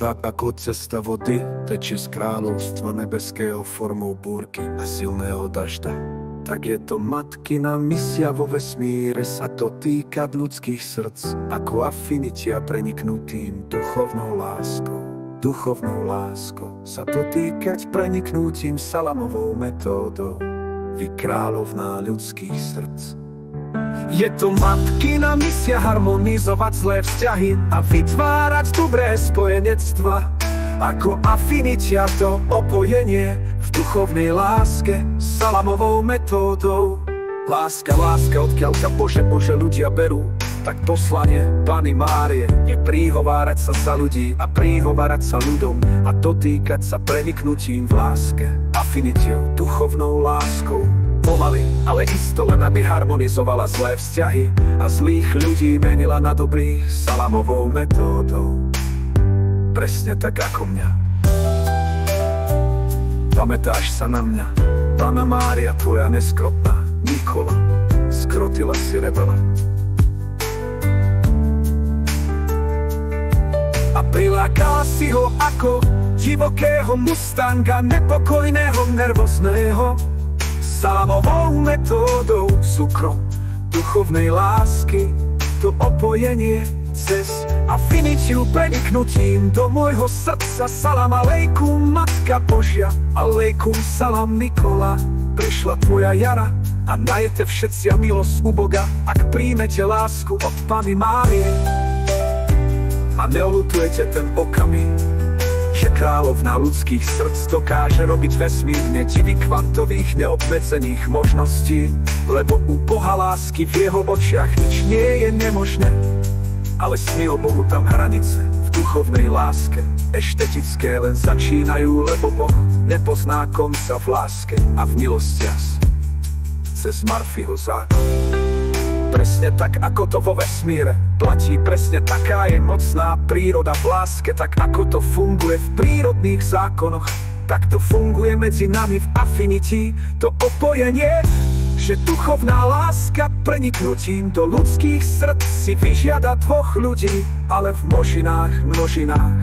Tak ako cesta vody teče z kráľovstva nebeského formou búrky a silného dažďa, tak je to matkina misia vo vesmíre sa dotýkať ľudských srdc, ako afinitia preniknutým duchovnou láskou. Duchovnou láskou sa dotýkať preniknutím salamovou metódou. Vy kráľovná ľudských srdc. Je to matkina misia harmonizovať zlé vzťahy a vytvárať dobré spojenectva. Ako afinitia to opojenie v duchovnej láske salamovou metódou. Láska, odkiaľka Bože ľudia berú, tak poslanie Panny Márie je prihovárať sa za ľudí a prihovárať sa ľudom a dotýkať sa preniknutím v láske, afinitiou, duchovnou láskou. Pomaly, ale isto len aby harmonizovala zlé vzťahy a zlých ľudí menila na dobrých salamovou metódou. Presne tak ako mňa. Pamätáš sa na mňa? Panna Mária, tvoja neskrotná Nikola, skrotila si rebela a prilákala si ho ako divokého mustanga, nepokojného, nervózneho. Salamovou metódou cukrom duchovnej lásky to opojenie cez afinitiu preniknutím do môjho srdca. Salam alejkum, Matka Božia, alejkum salam Nikola. Prišla tvoja jara a najete všetci milosť u Boga, ak príjmete lásku od Panny Márie a neolutujete ten okamih, že kráľovná ľudských srdc dokáže robiť vesmírne divy kvantových neobmedzených možností, lebo u Boha lásky v jeho očiach nič nie je nemožné. Ale smil Bohu tam hranice v duchovnej láske eštetické len začínajú, lebo Boh nepozná konca v láske a v milostiach cez Murphyho zákon. Presne tak, ako to vo vesmíre platí, presne taká je mocná príroda v láske. Tak ako to funguje v prírodných zákonoch, tak to funguje medzi nami v afiniti. To opojenie, že duchovná láska preniknutím do ľudských srdc si vyžiada dvoch ľudí, ale v množinách.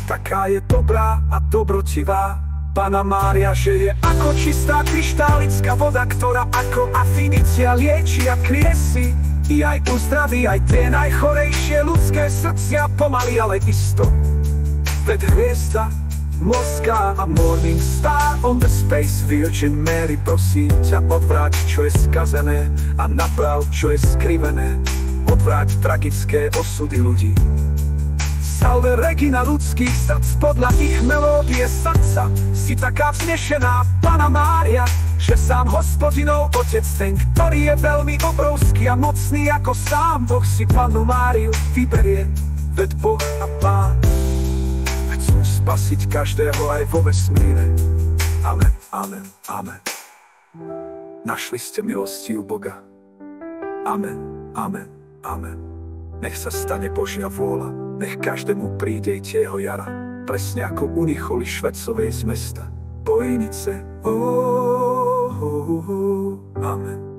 Taká je dobrá a dobrotivá Panna Mária, že je ako čistá kryštálická voda, ktorá ako afinitia lieči a kriesi i aj uzdraví aj tie najchorejšie ľudské srdcia pomaly, ale isto. Veď hviezda morská a morning star on the space Virgin Mary, prosím ťa, odvráť, čo je skazené a naprav, čo je skrivené. Odvráť tragické osudy ľudí. Salve Regina ľudských srdc, podľa ich melódie srdca si taká vznešená Panna Mária, že sám Hospodinov Otec, ten, ktorý je veľmi obrovský a mocný ako sám Boh, si Pannu Máriu vyberie. Veď Boh a Pán chcú spasiť každého aj vo vesmíre. Amen, amen, amen. Našli ste milosti u Boga. Amen, amen, amen. Nech sa stane Božia vôľa, nech každému príde jeho jara, presne ako u Nicholy Švecovej z mesta Bojnice. Amen.